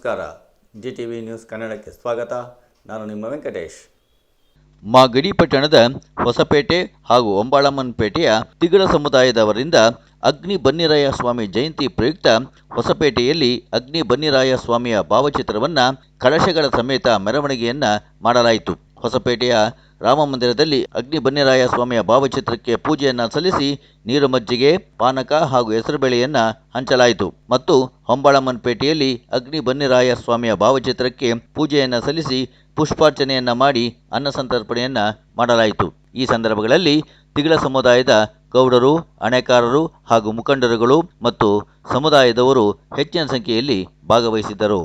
ನಮಸ್ಕಾರ. GTV news ಕನ್ನಡಕ್ಕೆ ಸ್ವಾಗತ. ನಾನು ನಿಮ್ಮ ವೆಂಕಟೇಶ್. ಮಾಗಡಿ ಪಟ್ಟಣದ ಹೊಸಪೇಟೆ ಹಾಗೂ ಹೊಂಬಾಳಮ್ಮನಪೇಟೆಯ ತಿಗಳ ಸಮುದಾಯದವರಿಂದ ಅಗ್ನಿ ಬನ್ನಿರಾಯ ಸ್ವಾಮಿ ಜಯಂತಿ ಪ್ರಯುಕ್ತ ಹೊಸಪೇಟೆಯಲ್ಲಿ ಅಗ್ನಿ ಬನ್ನಿರಾಯ ಸ್ವಾಮಿಯ ಭಾವಚಿತ್ರವನ್ನು ಕಳಶಗಳ ಸಮೇತ ಮೆರವಣಿಗೆಯನ್ನು ಮಾಡಲಾಯಿತು. ಹೊಸಪೇಟೆಯ ರಾಮ ಮಂದಿರದಲ್ಲಿ ಅಗ್ನಿ ಬನ್ನಿರಾಯ ಸ್ವಾಮಿಯ ಭಾವಚಿತ್ರಕ್ಕೆ ಪೂಜೆಯನ್ನು ಸಲ್ಲಿಸಿ ನೀರು ಮಜ್ಜಿಗೆ, ಪಾನಕ ಹಾಗೂ ಹೆಸರುಬೇಳೆಯನ್ನು ಹಂಚಲಾಯಿತು ಮತ್ತು ಹೊಂಬಾಳಮ್ಮನಪೇಟೆಯಲ್ಲಿ ಅಗ್ನಿ ಬನ್ನಿರಾಯ ಸ್ವಾಮಿಯ ಭಾವಚಿತ್ರಕ್ಕೆ ಪೂಜೆಯನ್ನು ಸಲ್ಲಿಸಿ ಪುಷ್ಪಾರ್ಚನೆಯನ್ನ ಮಾಡಿ ಅನ್ನ ಸಂತರ್ಪಣೆಯನ್ನ ಮಾಡಲಾಯಿತು. ಈ ಸಂದರ್ಭಗಳಲ್ಲಿ ತಿಗಳ ಸಮುದಾಯದ ಗೌಡರು, ಅಣೆಕಾರರು ಹಾಗೂ ಮುಖಂಡರುಗಳು ಮತ್ತು ಸಮುದಾಯದವರು ಹೆಚ್ಚಿನ ಸಂಖ್ಯೆಯಲ್ಲಿ ಭಾಗವಹಿಸಿದ್ದರು.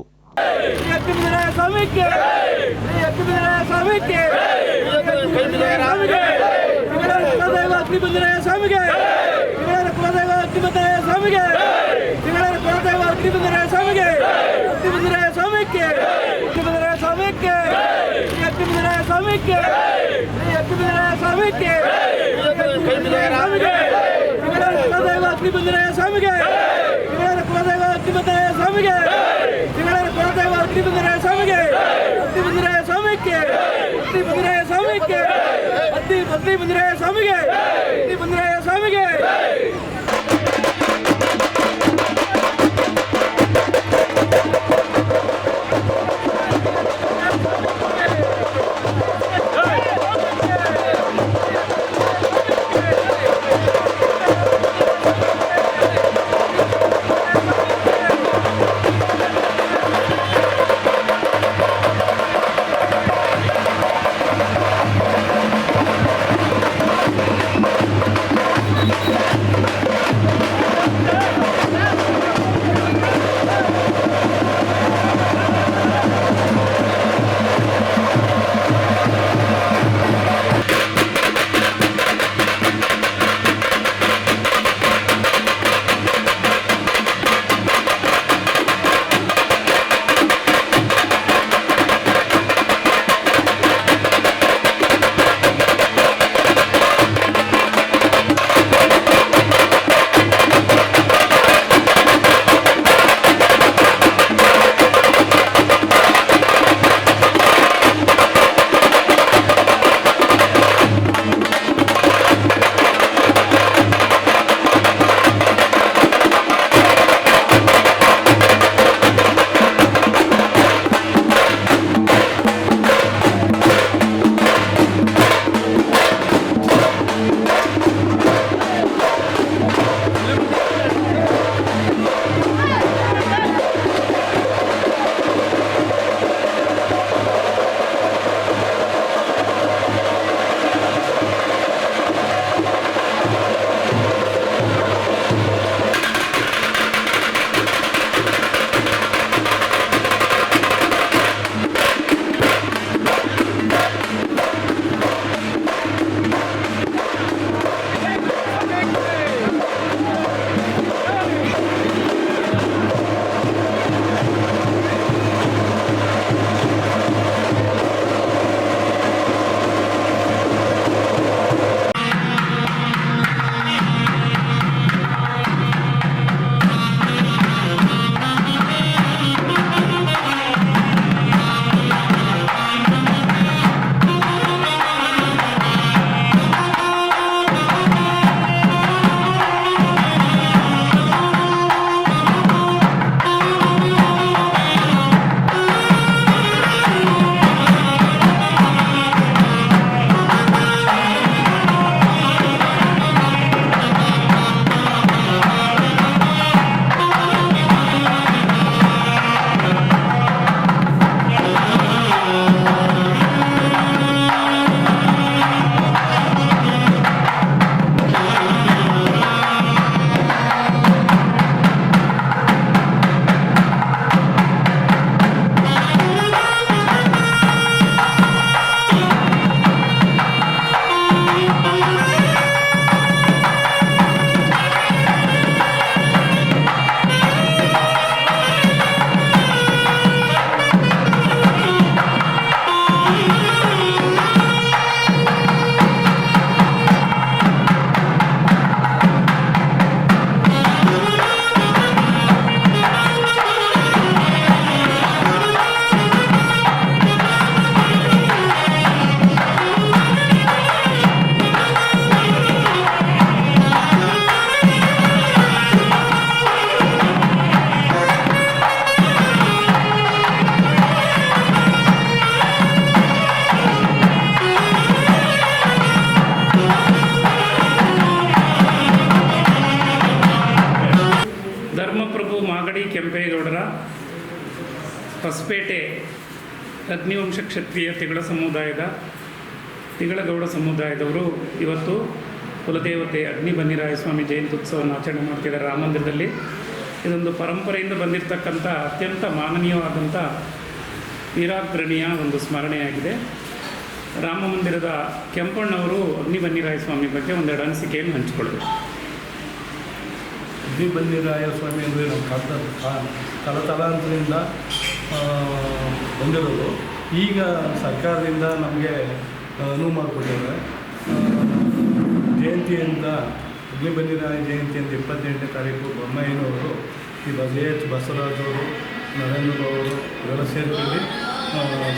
ಹೊಸಪೇಟೆ ಅಗ್ನಿವಂಶ ಕ್ಷತ್ರಿಯ ತಿಗಳಗೌಡ ಸಮುದಾಯದವರು ಇವತ್ತು ಕುಲದೇವತೆ ಅಗ್ನಿ ಬನ್ನಿರಾಯ ಸ್ವಾಮಿ ಜಯಂತ್ಯುತ್ಸವವನ್ನು ಆಚರಣೆ ಮಾಡ್ತಿದ್ದಾರೆ ರಾಮ ಮಂದಿರದಲ್ಲಿ. ಇದೊಂದು ಪರಂಪರೆಯಿಂದ ಬಂದಿರತಕ್ಕಂಥ ಅತ್ಯಂತ ಮಾನನೀಯವಾದಂಥ ವೀರಾಗ್ರಣೀಯ ಒಂದು ಸ್ಮರಣೆಯಾಗಿದೆ. ರಾಮ ಮಂದಿರದ ಕೆಂಪಣ್ಣವರು ಅಗ್ನಿ ಬನ್ನಿರಾಯ ಸ್ವಾಮಿ ಬಗ್ಗೆ ಒಂದೆರಡು ಅನಿಸಿಕೆಯನ್ನು ಹಂಚಿಕೊಳ್ಳಬೇಕು. ಅಗ್ನಿ ಬನ್ನಿರಾಯ ಸ್ವಾಮಿ ಅಂದರೆ ನಮ್ಮ ತಲತಲಾಂತರದಿಂದ ಬಂದಿರೋದು. ಈಗ ಸರ್ಕಾರದಿಂದ ನಮಗೆ ಅನುವು ಮಾಡಿಕೊಟ್ಟಿದ್ದಾರೆ. ಜಯಂತಿಯಿಂದ ಅಗ್ನಿ ಬನ್ನಿರಾಯ ಜಯಂತಿಯಿಂದ 28ನೇ ತಾರೀಕು ಬೊಮ್ಮಾಯಿನವರು, ಈ ಎಚ್ ಬಸವರಾಜ್ ಅವರು, ನರೇಂದ್ರ ಅವರು ಇವೆಲ್ಲ ಸೇರಿಕೊಂಡು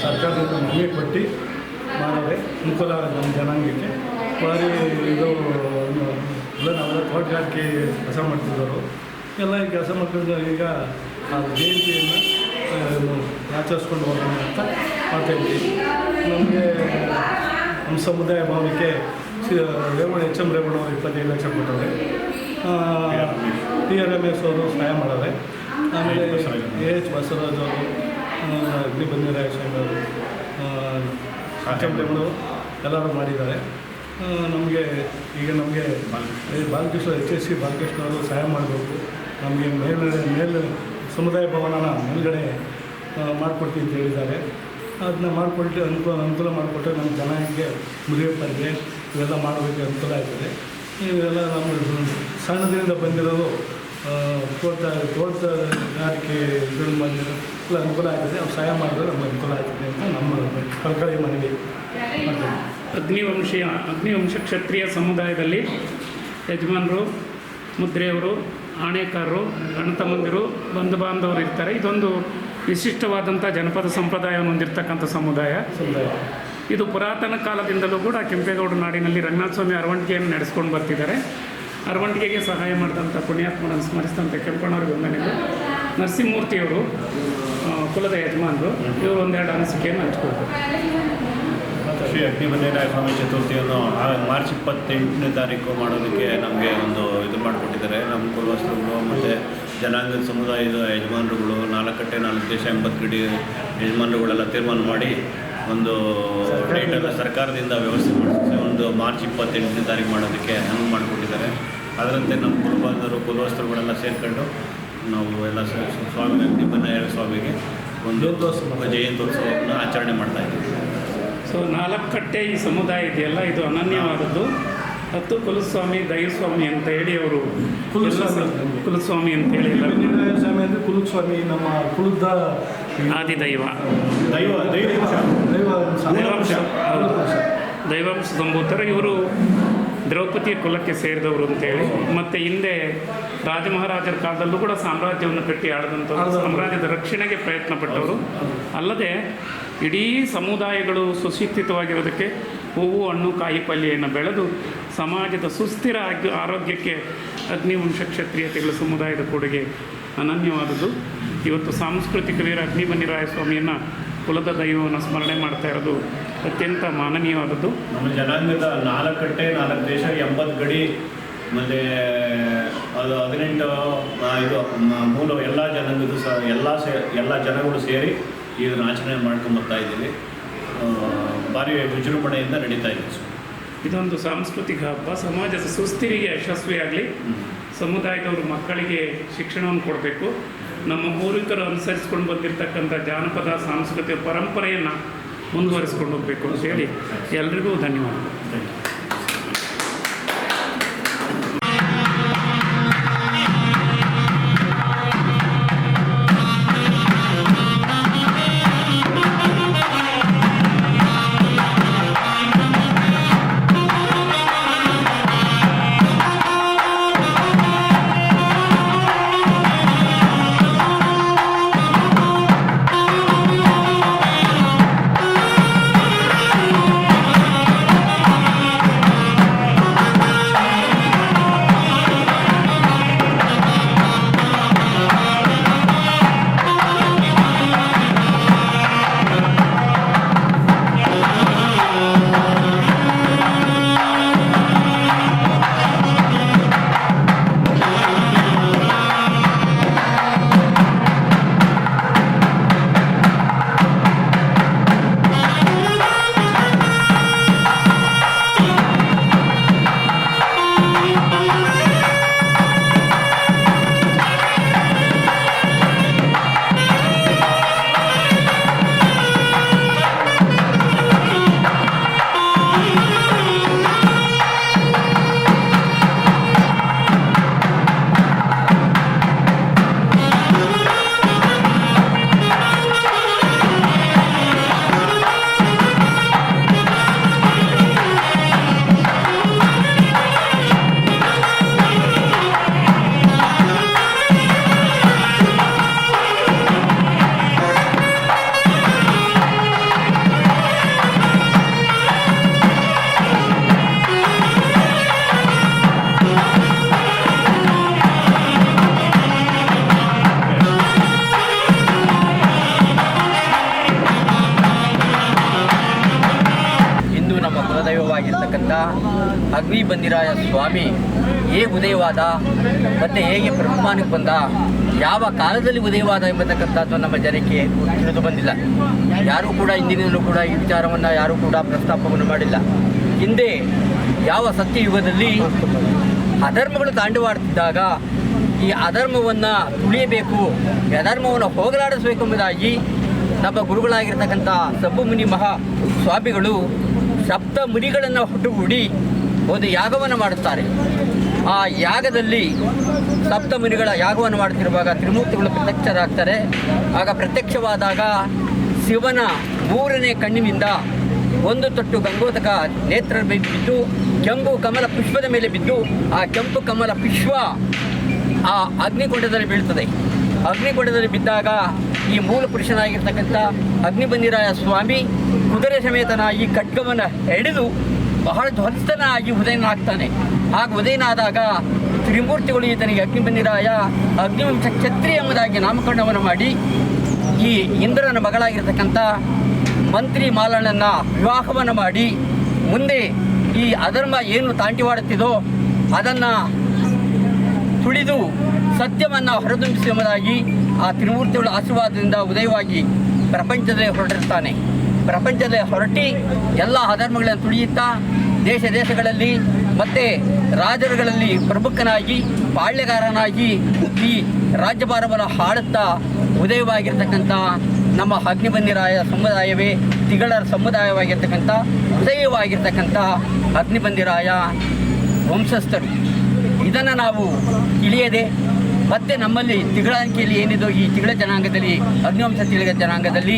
ಸರ್ಕಾರದಿಂದ ಮನವಿ ಕೊಟ್ಟು ಮಾಡಿದ್ರೆ ಅನುಕೂಲ ನಮ್ಮ ಜನಾಂಗಕ್ಕೆ. ಭಾರಿ ಇದು ಎಲ್ಲ ನಾವೆಲ್ಲ ತೋಟಗಾರಿಕೆ ಕೆಲಸ ಮಾಡ್ತಿದ್ದವರು ಎಲ್ಲ ಈ ಕೆಲಸ ಮಾಡ್ತಿದ್ದ ಈಗ ಆ ಜಯಂತಿಯನ್ನು ಆಚರಿಸ್ಕೊಂಡು ಹೋಗೋಣ ಅಂತ ಮಾಡ್ತಾಯಿದ್ವಿ. ನಮಗೆ ನಮ್ಮ ಸಮುದಾಯ ಭವನಕ್ಕೆ ಎಚ್ ಎಂ ರೇವಣ್ಣ ಅವರು 25 ಲಕ್ಷ ಕೊಟ್ಟವ್ರೆ. ಟಿ ಆರ್ ರಮೇಶ್ ಅವರು ಸಹಾಯ ಮಾಡವ್ರೆ. ಆಮೇಲೆ ಎಚ್ ಬಸವರಾಜ್ ಅವರು, ಅಗ್ನಿ ಬನ್ನಿರಾಯ ಸ್ವಾಮಿ ಅವರು, ಎಚ್ ಎಂ ರೇವಣ್ಣ ಎಲ್ಲರೂ ಮಾಡಿದ್ದಾರೆ. ನಮಗೆ ಬಾಲಕೃಷ್ಣ HSC ಬಾಲಕೃಷ್ಣ ಅವರು ಸಹಾಯ ಮಾಡಬೇಕು. ನಮಗೆ ಮೇಲೆ ಸಮುದಾಯ ಭವನನ ಮೇಲ್ಗಡೆ ಮಾಡಿಕೊಡ್ತೀವಿ ಅಂತ ಹೇಳಿದ್ದಾರೆ. ಅದನ್ನ ಮಾಡಿಕೊಟ್ಟು ಅನುಕೂಲ ಮಾಡಿಕೊಟ್ರೆ ನಮ್ಮ ಜನಾಂಗಕ್ಕೆ ಮುರಿಯಪ್ಪರಿಗೆ ಇವೆಲ್ಲ ಮಾಡೋದಕ್ಕೆ ಅನುಕೂಲ ಆಗ್ತದೆ. ಇವೆಲ್ಲ ನಮ್ಮ ಸಣ್ಣದಿಂದ ಬಂದಿರೋದು ತೋಟಗಾರಿಕೆ ಇದನ್ನು ಬಂದಿರೋ ಎಲ್ಲ ಅನುಕೂಲ ಆಗ್ತದೆ. ಅವ್ರು ಸಹಾಯ ಮಾಡಿದ್ರೆ ನಮ್ಗೆ ಅನುಕೂಲ ಆಗ್ತದೆ ಅಂತ ನಮ್ಮ ಕಳಕಳಿ ಮನವಿ ಮಾಡ್ತೇವೆ. ಅಗ್ನಿವಂಶ ಕ್ಷತ್ರಿಯ ಸಮುದಾಯದಲ್ಲಿ ಯಜಮಾನರು, ಮುದ್ರೆಯವರು, ಆಣೆಕಾರರು, ಅಣ್ಣ ತಮ್ಮಂದಿರು, ಬಂಧು ಬಾಂಧವರು ಇರ್ತಾರೆ. ಇದೊಂದು ವಿಶಿಷ್ಟವಾದಂಥ ಜನಪದ ಸಂಪ್ರದಾಯವನ್ನು ಹೊಂದಿರತಕ್ಕಂಥ ಸಮುದಾಯ. ಇದು ಪುರಾತನ ಕಾಲದಿಂದಲೂ ಕೂಡ ಕೆಂಪೇಗೌಡ ನಾಡಿನಲ್ಲಿ ರಂಗನಾಥ ಸ್ವಾಮಿ ಅರವಣಿಗೆಯನ್ನು ನಡೆಸ್ಕೊಂಡು ಬರ್ತಿದ್ದಾರೆ. ಅರವಣಿಗೆಗೆ ಸಹಾಯ ಮಾಡಿದಂಥ ಪುಣ್ಯಾತ್ಮರನ್ನು ಸ್ಮರಿಸಿದಂಥ ಕೆಂಪಣ್ಣವ್ರಿಗೆ ವಂದನೆಗಳು. ನರಸಿಂಹಮೂರ್ತಿಯವರು ಕುಲದ ಯಜಮಾನರು, ಇವರು ಒಂದೆರಡು ಅನಿಸಿಕೆಯನ್ನು ಹಂಚ್ಕೊಳ್ತಾರೆ. ಶ್ರೀ ಅಗ್ನಿ ಬನ್ನಿರಾಯ ಸ್ವಾಮಿ ಚತುರ್ಥಿಯನ್ನು ಮಾರ್ಚ್ 28ನೇ ತಾರೀಕು ಮಾಡೋದಕ್ಕೆ ನಮಗೆ ಒಂದು ಇದು ಮಾಡಿಕೊಟ್ಟಿದ್ದಾರೆ. ನಮ್ಮ ಕುಲವಸ್ತರುಗಳು ಮತ್ತು ಜನಾಂಗದ ಸಮುದಾಯದ ಯಜಮಾನರುಗಳು 4 ಕಟ್ಟೆ 4 ದೇಶ 80 ಗಡಿ ಯಜಮಾನರುಗಳೆಲ್ಲ ತೀರ್ಮಾನ ಮಾಡಿ ಒಂದು ಡೇಟನ್ನು ಸರ್ಕಾರದಿಂದ ವ್ಯವಸ್ಥೆ ಮಾಡಿಸಿ ಒಂದು ಮಾರ್ಚ್ 28ನೇ ತಾರೀಕು ಮಾಡೋದಕ್ಕೆ ಅನುವು ಮಾಡಿಕೊಟ್ಟಿದ್ದಾರೆ. ಅದರಂತೆ ನಮ್ಮ ಕುಲಬಾಂಧವರು ಕುಲವಸ್ತರುಗಳೆಲ್ಲ ಸೇರಿಕೊಂಡು ನಾವು ಎಲ್ಲ ಸ್ವಾಮಿ ಅಗ್ನಿ ಬನ್ನಿರಾಯ ಸ್ವಾಮಿಗೆ ಒಂದು ಜಯಂತ್ಯೋತ್ಸವವನ್ನು ಆಚರಣೆ ಮಾಡ್ತಾಯಿದ್ದೀವಿ. ಸೊ 4 ಕಟ್ಟೆ ಈ ಸಮುದಾಯ ಇದೆಯಲ್ಲ, ಇದು ಅನನ್ಯವಾದದ್ದು. 10 ಕುಲಸ್ವಾಮಿ ದೈವಸ್ವಾಮಿ ಅಂತ ಹೇಳಿ ಅವರು ಕುಲಸ್ವಾಮಿ ಅಂತ ಹೇಳಿ ಸ್ವಾಮಿ ಅಂದರೆ ಕುಲಸ್ವಾಮಿ ನಮ್ಮ ಕುಲದ ಆದಿದೈವ, ದೈವಾಂಶ ಸಂಭೂತರು. ಇವರು ದ್ರೌಪದಿಯ ಕುಲಕ್ಕೆ ಸೇರಿದವರು ಅಂತೇಳಿ. ಮತ್ತು ಹಿಂದೆ ರಾಜಮಹಾರಾಜರ ಕಾಲದಲ್ಲೂ ಕೂಡ ಸಾಮ್ರಾಜ್ಯವನ್ನು ಕಟ್ಟಿ ಆಳಿದಂಥವ್ರು, ಸಾಮ್ರಾಜ್ಯದ ರಕ್ಷಣೆಗೆ ಪ್ರಯತ್ನ ಪಟ್ಟವರು. ಅಲ್ಲದೆ ಇಡೀ ಸಮುದಾಯಗಳು ಸುಶಿಕ್ಷಿತವಾಗಿರೋದಕ್ಕೆ ಹೂವು, ಹಣ್ಣು, ಕಾಯಿ ಪಲ್ಯವನ್ನು ಬೆಳೆದು ಸಮಾಜದ ಸುಸ್ಥಿರ ಆರೋಗ್ಯಕ್ಕೆ ಅಗ್ನಿವಂಶ ಕ್ಷತ್ರಿಯತೆಗಳ ಸಮುದಾಯದ ಕೊಡುಗೆ ಅನನ್ಯವಾದದ್ದು. ಇವತ್ತು ಸಾಂಸ್ಕೃತಿಕ ವೀರ ಅಗ್ನಿ ಬನ್ನಿರಾಯ ಸ್ವಾಮಿಯನ್ನು ಕುಲದ ದೈವವನ್ನು ಸ್ಮರಣೆ ಮಾಡ್ತಾ ಇರೋದು ಅತ್ಯಂತ ಮಾನನೀಯವಾದದ್ದು. ನಮ್ಮ ಜನಾಂಗದ 4 ಕಟ್ಟೆ 4 ದೇಶ 80 ಗಡಿ ಮತ್ತು ಅದು 18 ಇದು ಮೂಲ ಎಲ್ಲ ಜನಾಂಗದ್ದು ಎಲ್ಲ ಜನಗಳು ಸೇರಿ ಇದನ್ನು ಆಚರಣೆ ಮಾಡ್ಕೊಂಬರ್ತಾ ಇದ್ದೀವಿ. ಭಾರಿ ವಿಜೃಂಭಣೆಯಿಂದ ನಡೀತಾ ಇದೆ. ಇದೊಂದು ಸಾಂಸ್ಕೃತಿಕ ಹಬ್ಬ. ಸಮಾಜದ ಸುಸ್ಥಿರಿಗೆ ಯಶಸ್ವಿಯಾಗಲಿ. ಸಮುದಾಯದವರು ಮಕ್ಕಳಿಗೆ ಶಿಕ್ಷಣವನ್ನು ಕೊಡಬೇಕು. ನಮ್ಮ ಪೂರ್ವಿಕರು ಅನುಸರಿಸ್ಕೊಂಡು ಬಂದಿರತಕ್ಕಂಥ ಜಾನಪದ ಸಾಂಸ್ಕೃತಿಕ ಪರಂಪರೆಯನ್ನು ಮುಂದುವರಿಸ್ಕೊಂಡು ಹೋಗಬೇಕು ಅಂತೇಳಿ ಎಲ್ರಿಗೂ ಧನ್ಯವಾದಗಳು. ಕುಲದೈವವಾಗಿರ್ತಕ್ಕಂಥ ಅಗ್ನಿ ಬನ್ನಿರಾಯ ಸ್ವಾಮಿ ಹೇಗೆ ಉದಯವಾದ ಮತ್ತು ಹೇಗೆ ಪ್ರಮಾಣಕ್ಕೆ ಬಂದ, ಯಾವ ಕಾಲದಲ್ಲಿ ಉದಯವಾದ ಎಂಬತಕ್ಕಂಥದ್ದು ನಮ್ಮ ಜನಕ್ಕೆ ತಿಳಿದು ಬಂದಿಲ್ಲ. ಯಾರೂ ಕೂಡ ಇಂದಿನಲ್ಲೂ ಕೂಡ ಈ ವಿಚಾರವನ್ನು ಯಾರೂ ಕೂಡ ಪ್ರಸ್ತಾಪವನ್ನು ಮಾಡಿಲ್ಲ. ಹಿಂದೆ ಯಾವ ಸತ್ಯಯುಗದಲ್ಲಿ ಅಧರ್ಮಗಳು ತಾಂಡವಾಡ್ತಿದ್ದಾಗ ಈ ಅಧರ್ಮವನ್ನು ತುಳಿಯಬೇಕು, ಅಧರ್ಮವನ್ನು ಹೋಗಲಾಡಿಸಬೇಕು ಎಂಬುದಾಗಿ ನಮ್ಮ ಗುರುಗಳಾಗಿರ್ತಕ್ಕಂಥ ಸಬ್ಬುಮುನಿ ಮಹಾ ಸ್ವಾಮಿಗಳು ಸಪ್ತ ಮುನಿಗಳನ್ನು ಒಟ್ಟುಗೂಡಿ ಒಂದು ಯಾಗವನ್ನು ಮಾಡುತ್ತಾರೆ. ಆ ಯಾಗದಲ್ಲಿ ಸಪ್ತ ಮುನಿಗಳ ಯಾಗವನ್ನು ಮಾಡುತ್ತಿರುವಾಗ ತ್ರಿಮೂರ್ತಿಗಳು ಪ್ರತ್ಯಕ್ಷರಾಗ್ತಾರೆ. ಆಗ ಪ್ರತ್ಯಕ್ಷವಾದಾಗ ಶಿವನ 3ನೇ ಕಣ್ಣಿನಿಂದ ಒಂದು ತೊಟ್ಟು ಗಂಗೋದಕ ನೇತ್ರ ಬಿದ್ದು ಕೆಂಪು ಕಮಲ ಪುಷ್ಪದ ಮೇಲೆ ಬಿದ್ದು ಆ ಕೆಂಪು ಕಮಲ ಪುಷ್ಪ ಆ ಅಗ್ನಿಕೊಂಡದಲ್ಲಿ ಬೀಳ್ತದೆ. ಅಗ್ನಿಕೊಂಡದಲ್ಲಿ ಬಿದ್ದಾಗ ಈ ಮೂಲ ಪುರುಷನಾಗಿರ್ತಕ್ಕಂಥ ಅಗ್ನಿಬನ್ನಿರಾಯ ಸ್ವಾಮಿ ಕುದುರೆ ಸಮೇತನಾಗಿ ಖಡ್ಗವನ್ನು ಹಿಡಿದು ಬಹಳ ಧ್ವಂಸನಾಗಿ ಉದಯನಾಗ್ತಾನೆ. ಆಗ ಉದಯನಾದಾಗ ತ್ರಿಮೂರ್ತಿಗಳು ಈತನಿಗೆ ಅಗ್ನಿಬನ್ನಿರಾಯ ಅಗ್ನಿವಂಶ ಕ್ಷತ್ರಿಯ ಎಂಬುದಾಗಿ ನಾಮಕರಣವನ್ನು ಮಾಡಿ ಈ ಇಂದ್ರನ ಮಗಳಾಗಿರ್ತಕ್ಕಂಥ ಮಂತ್ರಿ ಮಾಲಣ್ಣನ ವಿವಾಹವನ್ನು ಮಾಡಿ ಮುಂದೆ ಈ ಅಧರ್ಮ ಏನು ತಾಂಟಿವಾಡುತ್ತಿದೋ ಅದನ್ನು ತುಳಿದು ಸತ್ಯವನ್ನು ಹೊರದುಂಬಿಸಿ ಎಂಬುದಾಗಿ ಆ ತ್ರಿಮೂರ್ತಿಗಳ ಆಶೀರ್ವಾದದಿಂದ ಉದಯವಾಗಿ ಪ್ರಪಂಚದಲ್ಲಿ ಹೊರಟಿರ್ತಾನೆ. ಪ್ರಪಂಚದಲ್ಲಿ ಹೊರಟಿ ಎಲ್ಲ ಅಧರ್ಮಗಳನ್ನು ತುಳಿಯುತ್ತಾ ದೇಶ ದೇಶಗಳಲ್ಲಿ ಮತ್ತು ರಾಜರುಗಳಲ್ಲಿ ಪ್ರಮುಖನಾಗಿ ಪಾಳ್ಯಗಾರನಾಗಿ ಈ ರಾಜ್ಯಭಾರವನ್ನು ಆಳುತ್ತಾ ಉದಯವಾಗಿರ್ತಕ್ಕಂಥ ನಮ್ಮ ಅಗ್ನಿಬನ್ನಿರಾಯ ಸಮುದಾಯವೇ ತಿಗಳರ ಸಮುದಾಯವಾಗಿರ್ತಕ್ಕಂಥ ಉದಯವಾಗಿರ್ತಕ್ಕಂಥ ಅಗ್ನಿಬನ್ನಿರಾಯ ವಂಶಸ್ಥರು. ಇದನ್ನು ನಾವು ತಿಳಿಯದೆ ಮತ್ತು ನಮ್ಮಲ್ಲಿ ತಿಗಳಾಣಿಕೆಯಲ್ಲಿ ಏನಿದೋ ಈ ತಿಗಳ ಜನಾಂಗದಲ್ಲಿ ಅಗ್ನಿವಂಶ ತಿಳಗ ಜನಾಂಗದಲ್ಲಿ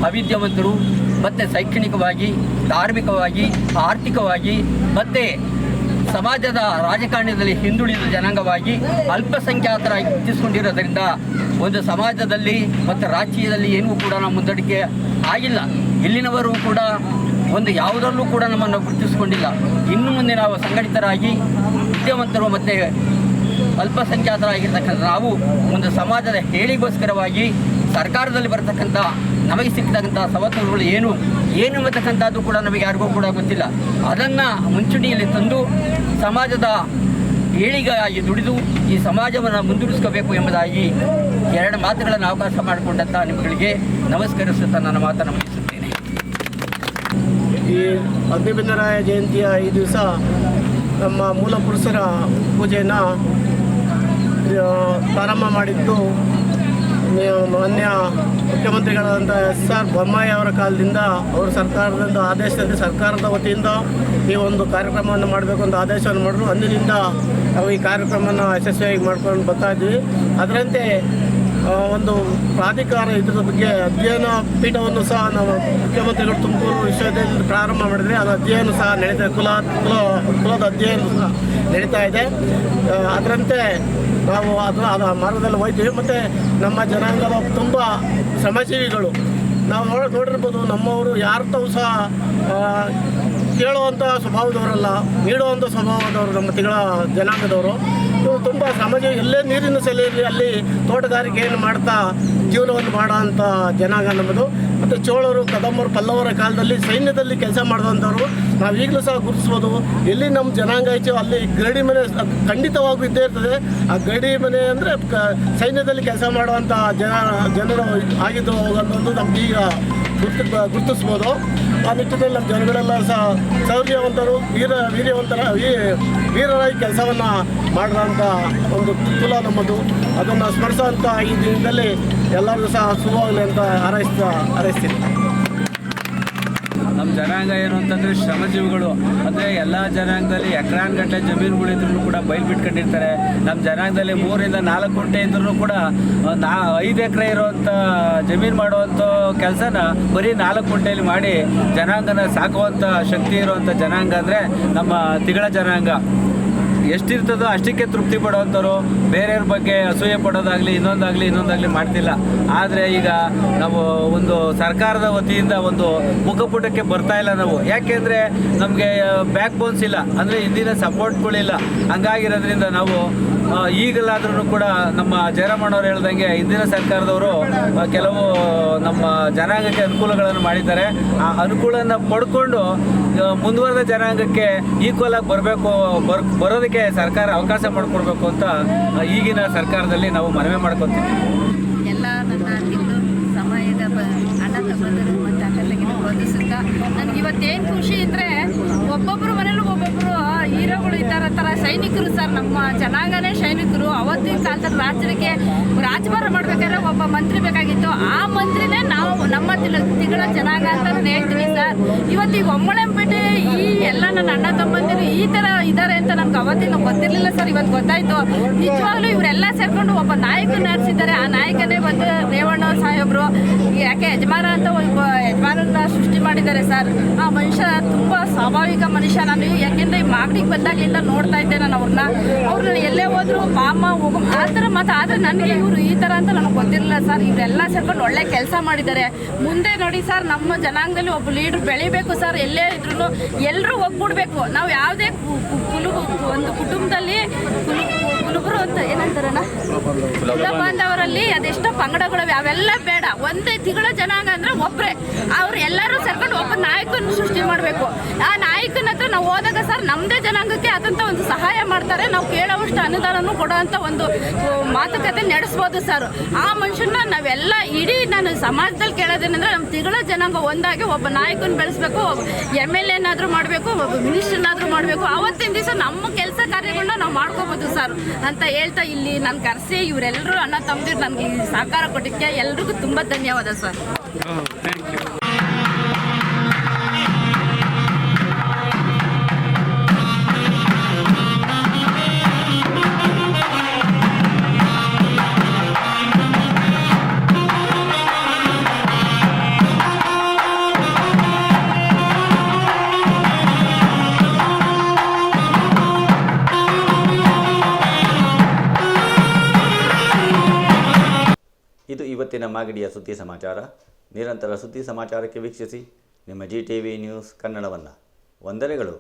ಅವಿದ್ಯಾವಂತರು ಮತ್ತು ಶೈಕ್ಷಣಿಕವಾಗಿ, ಧಾರ್ಮಿಕವಾಗಿ, ಆರ್ಥಿಕವಾಗಿ ಮತ್ತು ಸಮಾಜದ ರಾಜಕಾರಣದಲ್ಲಿ ಹಿಂದುಳಿದ ಜನಾಂಗವಾಗಿ ಅಲ್ಪಸಂಖ್ಯಾತರಾಗಿ ಗುರುತಿಸಿಕೊಂಡಿರೋದ್ರಿಂದ ಒಂದು ಸಮಾಜದಲ್ಲಿ ಮತ್ತು ರಾಜಕೀಯದಲ್ಲಿ ಏನೂ ಕೂಡ ನಮ್ಮ ಮುಂದಡಿಕೆ ಆಗಿಲ್ಲ. ಇಲ್ಲಿನವರು ಕೂಡ ಒಂದು ಯಾವುದರಲ್ಲೂ ಕೂಡ ನಮ್ಮನ್ನು ಗುರುತಿಸಿಕೊಂಡಿಲ್ಲ. ಇನ್ನು ಮುಂದೆ ನಾವು ಸಂಘಟಿತರಾಗಿ ವಿದ್ಯಾವಂತರು ಮತ್ತು ಅಲ್ಪಸಂಖ್ಯಾತರಾಗಿರ್ತಕ್ಕಂಥ ನಾವು ಒಂದು ಸಮಾಜದ ಹೇಳಿಗೋಸ್ಕರವಾಗಿ ಸರ್ಕಾರದಲ್ಲಿ ಬರತಕ್ಕಂಥ ನಮಗೆ ಸಿಗ್ತಕ್ಕಂಥ ಸವಲತ್ತುಗಳು ಏನು ಎಂಬತಕ್ಕಂಥದ್ದು ಕೂಡ ನಮಗೆ ಯಾರಿಗೂ ಕೂಡ ಗೊತ್ತಿಲ್ಲ. ಅದನ್ನು ಮುಂಚೂಣಿಯಲ್ಲಿ ತಂದು ಸಮಾಜದ ಏಳಿಗೆಯಾಗಿ ದುಡಿದು ಈ ಸಮಾಜವನ್ನು ಮುಂದುವರಿಸ್ಕೋಬೇಕು ಎಂಬುದಾಗಿ 2 ಮಾತುಗಳನ್ನು ಅವಕಾಶ ಮಾಡಿಕೊಂಡಂಥ ನಿಮ್ಮಗಳಿಗೆ ನಮಸ್ಕರಿಸುತ್ತಾ ನನ್ನ ಮಾತನ್ನು ಮುಗಿಸುತ್ತೇನೆ. ಈ ಅಗ್ನಿಬನ್ನಿರಾಯ ಜಯಂತಿಯ ಈ ದಿವಸ ನಮ್ಮ ಮೂಲ ಪುರುಷರ ಪೂಜೆಯನ್ನು ಪ್ರಾರಂಭ ಮಾಡಿದ್ದು ಮಾನ್ಯ ಮುಖ್ಯಮಂತ್ರಿಗಳಾದಂಥ SR ಬೊಮ್ಮಾಯಿ ಅವರ ಕಾಲದಿಂದ ಅವರು ಸರ್ಕಾರದಿಂದ ಆದೇಶದಲ್ಲಿ ಸರ್ಕಾರದ ವತಿಯಿಂದ ಈ ಒಂದು ಕಾರ್ಯಕ್ರಮವನ್ನು ಮಾಡಬೇಕು ಅಂತ ಆದೇಶವನ್ನು ಮಾಡಿದ್ರು. ಅಂದಿನಿಂದ ನಾವು ಈ ಕಾರ್ಯಕ್ರಮವನ್ನು ಯಶಸ್ವಿಯಾಗಿ ಮಾಡ್ಕೊಂಡು ಬರ್ತಾ ಇದ್ವಿ. ಅದರಂತೆ ಒಂದು ಪ್ರಾಧಿಕಾರ ಇದರ ಬಗ್ಗೆ ಅಧ್ಯಯನ ಪೀಠವನ್ನು ಸಹ ನಾವು ಮುಖ್ಯಮಂತ್ರಿಗಳು ತುಮಕೂರು ವಿಶ್ವವಿದ್ಯಾಲಯದಲ್ಲಿ ಪ್ರಾರಂಭ ಮಾಡಿದರೆ ಅದು ಅಧ್ಯಯನ ಸಹ ನಡೀತಾ ಕುಲದ ಅಧ್ಯಯನ ಸಹ ನಡೀತಾ ಇದೆ. ಅದರಂತೆ ನಾವು ಅದರ ಮಾರ್ಗದಲ್ಲಿ ಹೋಗ್ತೀವಿ. ಮತ್ತು ನಮ್ಮ ಜನಾಂಗದ ತುಂಬ ಶ್ರಮಜೀವಿಗಳು ನಾವು ನೋಡಿರ್ಬೋದು. ನಮ್ಮವರು ಯಾರತ್ತೂ ಸಹ ಕೇಳುವಂಥ ಸ್ವಭಾವದವರಲ್ಲ, ನೀಡುವಂಥ ಸ್ವಭಾವದವರು ನಮ್ಮ ತಿಗಳ ಜನಾಂಗದವರು. ಇವರು ತುಂಬ ಶ್ರಮಜೀವಿ, ಎಲ್ಲೇ ನೀರಿನ ಸೆಲೆಯಲ್ಲಿ ಅಲ್ಲಿ ತೋಟಗಾರಿಕೆಯನ್ನು ಮಾಡ್ತಾ ಜೀವನವನ್ನು ಮಾಡೋಂಥ ಜನಾಂಗ ನಮ್ಮದು. ಮತ್ತು ಚೋಳರು, ಕದಂಬರು, ಪಲ್ಲವರ ಕಾಲದಲ್ಲಿ ಸೈನ್ಯದಲ್ಲಿ ಕೆಲಸ ಮಾಡಿದಂಥವ್ರು ನಾವು ಈಗಲೂ ಸಹ ಗುರುತಿಸ್ಬೋದು. ಎಲ್ಲಿ ನಮ್ಮ ಜನಾಂಗ ಹೆಚ್ಚು ಅಲ್ಲಿ ಗರಡಿ ಮನೆ ಖಂಡಿತವಾಗೂ ಇದ್ದೇ ಇರ್ತದೆ. ಆ ಗರಡಿ ಮನೆ ಅಂದರೆ ಸೈನ್ಯದಲ್ಲಿ ಕೆಲಸ ಮಾಡುವಂಥ ಜನರು ಆಗಿದ್ದು ಅನ್ನೋದು ನಮ್ಗೆ ಈಗ ಗುರುತಿಸ್ಬೋದು. ಆ ನಿಟ್ಟಿನಲ್ಲಿ ನಮ್ಮ ಜನಗಳೆಲ್ಲ ಸಹ ಶೌರ್ಯವಂತರು, ವೀರರಾಗಿ ಕೆಲಸವನ್ನು ಮಾಡಿರೋಂಥ ಒಂದು ಕುಲ ನಮ್ಮದು. ಅದನ್ನು ಸ್ಮರಿಸೋಂಥ ಈ ದಿನದಲ್ಲಿ ಎಲ್ಲರಿಗೂ ಸಹ ಶುಭವಾಗಲಿ ಅಂತ ಹಾರೈಸ್ತೀನಿ. ನಮ್ಮ ಜನಾಂಗ ಏನು ಅಂತಂದರೆ ಶ್ರಮಜೀವಿಗಳು. ಅಂದರೆ ಎಲ್ಲ ಜನಾಂಗದಲ್ಲಿ ಎಕರಾನ್ಗಟ್ಟಲೆ ಜಮೀನುಗಳಿದ್ರೂ ಕೂಡ ಬಯಲು ಬಿಟ್ಕೊಂಡಿರ್ತಾರೆ. ನಮ್ಮ ಜನಾಂಗದಲ್ಲಿ 3 ರಿಂದ 4 ಗುಂಟೆ ಇದ್ರೂ ಕೂಡ 5 ಎಕರೆ ಇರೋವಂಥ ಜಮೀನು ಮಾಡುವಂಥ ಕೆಲಸನ ಬರೀ 4 ಗುಂಟೆಯಲ್ಲಿ ಮಾಡಿ ಜನಾಂಗನ ಸಾಕುವಂಥ ಶಕ್ತಿ ಇರುವಂಥ ಜನಾಂಗ ಅಂದರೆ ನಮ್ಮ ತಿಗಳ ಜನಾಂಗ. ಎಷ್ಟಿರ್ತದೋ ಅಷ್ಟಕ್ಕೆ ತೃಪ್ತಿ ಪಡುವಂಥವ್ರು, ಬೇರೆಯವ್ರ ಬಗ್ಗೆ ಅಸೂಯೆ ಪಡೋದಾಗಲಿ ಇನ್ನೊಂದಾಗಲಿ ಮಾಡ್ತಿಲ್ಲ. ಆದರೆ ಈಗ ನಾವು ಒಂದು ಸರ್ಕಾರದ ವತಿಯಿಂದ ಒಂದು ಮುಖಪುಟಕ್ಕೆ ಬರ್ತಾ ಇಲ್ಲ ನಾವು. ಯಾಕೆಂದರೆ ನಮಗೆ ಬ್ಯಾಕ್ ಬೋನ್ಸ್ ಇಲ್ಲ, ಅಂದರೆ ಹಿಂದಿನ ಸಪೋರ್ಟ್ಗಳಿಲ್ಲ. ಹಂಗಾಗಿರೋದ್ರಿಂದ ನಾವು ಈಗಲಾದ್ರೂ ಕೂಡ ನಮ್ಮ ಜಯರಾಮಣ್ಣವ್ರು ಹೇಳ್ದಂಗೆ ಹಿಂದಿನ ಸರ್ಕಾರದವರು ಕೆಲವು ನಮ್ಮ ಜನಾಂಗಕ್ಕೆ ಅನುಕೂಲಗಳನ್ನು ಮಾಡಿದ್ದಾರೆ. ಆ ಅನುಕೂಲನ ಪಡ್ಕೊಂಡು ಮುಂದುವರೆದ ಜನಾಂಗಕ್ಕೆ ಈಕ್ವಲ್ ಆಗಿ ಬರೋದಕ್ಕೆ ಸರ್ಕಾರ ಅವಕಾಶ ಮಾಡಿಕೊಡ್ಬೇಕು ಅಂತ ಈಗಿನ ಸರ್ಕಾರದಲ್ಲಿ ನಾವು ಮನವಿ ಮಾಡ್ಕೊತೀವಿ. ಎಲ್ಲ ನನ್ನ ಹಿಂದೂ ಸಮಯದ ಅಣ್ಣ ತಮ್ಮಂದಿರು ಮತ್ತು ಅಕ್ಕ ತಂಗಿನ ಬಂಧಿಸುತ್ತಾ ನನಗೆ ಇವತ್ತೇನು ಖುಷಿ ಅಂದರೆ ಒಬ್ಬೊಬ್ಬರು ಮನೇಲಿ ಒಬ್ಬೊಬ್ಬರು ಹೀರೋಗಳು ಇದ್ದಾರೆ ಥರ ಸೈನಿಕರು ಸರ್. ನಮ್ಮ ಜನಾಂಗನೇ ಸೈನಿಕರು. ಅವತ್ತಿನ ಕಾಲದಲ್ಲಿ ರಾಜ್ಯಕ್ಕೆ ರಾಜಭಾರ ಮಾಡಬೇಕಾದ್ರೆ ಒಬ್ಬ ಮಂತ್ರಿ ಬೇಕಾಗಿತ್ತು. ಆ ಮಂತ್ರಿನೇ ನಾವು ನಮ್ಮ ತಿಗಳ ಜನಾಂಗ ಅಂತ ನಾನು ಹೇಳ್ತೀನಿ ಸರ್. ಇವತ್ತಿಗೆ ಒಮ್ಮಳೆಂಪೇಟೆ ಈ ಎಲ್ಲ ನನ್ನ ಅಣ್ಣ ತಮ್ಮಂದಿರು ಈ ಥರ ಇದ್ದಾರೆ ಅಂತ ನಮ್ಗೆ ಅವತ್ತಿನ ಗೊತ್ತಿರಲಿಲ್ಲ ಸರ್. ಇವತ್ತು ಗೊತ್ತಾಯಿತು. ನಿಜವಾಗ್ಲೂ ಇವರೆಲ್ಲ ಸೇರ್ಕೊಂಡು ಒಬ್ಬ ನಾಯಕನ ನಡೆಸಿದ್ದಾರೆ. ಆ ನಾಯಕನೇ ಬಂದು ರೇವಣ್ಣ ಸಾಹೇಬರು. ಯಾಕೆ ಯಜಮಾನ ಅಂತ ಒಬ್ಬ ಯಜಮಾನನ್ನ ಸೃಷ್ಟಿ ಮಾಡಿದ್ದಾರೆ ಸರ್. ಆ ಮನುಷ್ಯ ತುಂಬ ಸ್ವಾಭಾವಿಕ ಮನುಷ್ಯ. ನಾನು ಯಾಕೆಂದರೆ ಈ ಮಾಗಡಿಗೆ ಬಂದಾಗಲಿಂದ ನೋಡ್ತಾ ಇದ್ದೆ ನಾನು ಅವ್ರನ್ನ ಎಲ್ಲೇ ಹೋದ್ರು ಬಾಮ ಹೋಗೋ ಆ ಥರ ಮಾತು. ಆದರೆ ನನಗೆ ಇವರು ಈ ಥರ ಅಂತ ನನಗೆ ಗೊತ್ತಿರಲಿಲ್ಲ ಸರ್. ಇವರೆಲ್ಲ ಸೇರ್ಕೊಂಡು ಒಳ್ಳೆ ಕೆಲಸ ಮಾಡಿದ್ದಾರೆ. ಮುಂದೆ ನೋಡಿ ಸರ್, ನಮ್ಮ ಜನಾಂಗದಲ್ಲಿ ಒಬ್ಬ ಲೀಡ್ರ್ ಬೆಳಿಬೇಕು ಸರ್. ಎಲ್ಲೇ ಇದ್ರೂ ಎಲ್ಲರೂ ಒಗ್ಗೂಡಬೇಕು. ನಾವು ಯಾವುದೇ ಒಂದು ಕುಟುಂಬದಲ್ಲಿ ಕುಲುಬರು ಅಂತ ಏನಂತಾರಣ್ಣ, ಕುಲ ಬಾಂಧವರಲ್ಲಿ ಅದೆಷ್ಟೋ ಪಂಗಡಗಳು ಅವೆಲ್ಲ ಬೇಡ. ಒಂದೇ ತಿಂಗಳ ಜನಾಂಗ ಅಂದರೆ ಒಬ್ಬರೇ. ಅವ್ರು ಎಲ್ಲರೂ ಸೇರ್ಕೊಂಡು ಒಬ್ಬ ನಾಯಕನ ಸೃಷ್ಟಿ ಮಾಡಬೇಕು. ಆ ನಾಯಕನ ಹತ್ರ ನಾವು ಹೋದಾಗ ಸರ್ ನಮ್ಮದೇ ಜನಾಂಗಕ್ಕೆ ಆದಂಥ ಒಂದು ಸಹಾಯ ಮಾಡ್ತಾರೆ. ನಾವು ಕೇಳೋವಷ್ಟು ಅನುದಾನನೂ ಕೊಡೋವಂಥ ಒಂದು ಮಾತುಕತೆ ನಡೆಸ್ಬೋದು ಸರ್. ಆ ಮನುಷ್ಯನ ನಾವೆಲ್ಲ ಇಡೀ ನಾನು ಸಮಾಜದಲ್ಲಿ ಕೇಳೋದೇನೆಂದರೆ ನಮ್ಮ ತಿಂಗಳ ಜನಾಂಗ ಒಂದಾಗಿ ಒಬ್ಬ ನಾಯಕನ ಬೆಳೆಸಬೇಕು. MLA ಏನಾದರೂ ಮಾಡಬೇಕು, ಒಬ್ಬ ಮಿನಿಸ್ಟರ್ನಾದರೂ ಮಾಡಬೇಕು. ಆವತ್ತಿನ ದಿವಸ ನಮ್ಮ ಕೆಲಸ ಕಾರ್ಯಗಳನ್ನ ನಾವು ಮಾಡ್ಕೋಬೋದು ಸರ್ ಅಂತ ಹೇಳ್ತಾ ಇಲ್ಲಿ ನಾನು ಕರೆಸಿ ಇವರೆಲ್ಲರೂ ಅಣ್ಣ ತಮ್ಮದಿರು ನನಗೆ ಸಹಕಾರ ಕೊಟ್ಟಿದ್ದಕ್ಕೆ ಎಲ್ರಿಗೂ ತುಂಬ ಧನ್ಯವಾದ ಸರ್. Thank you. ಇದು ಇವತ್ತಿನ ಮಾಗಡಿಯ ಸುದ್ದಿ ಸಮಾಚಾರ. ನಿರಂತರ ಸುದ್ದಿ ಸಮಾಚಾರಕ್ಕೆ ವೀಕ್ಷಿಸಿ ನಿಮ್ಮ GTV ನ್ಯೂಸ್ ಕನ್ನಡವನ್ನು. ವಂದನೆಗಳು.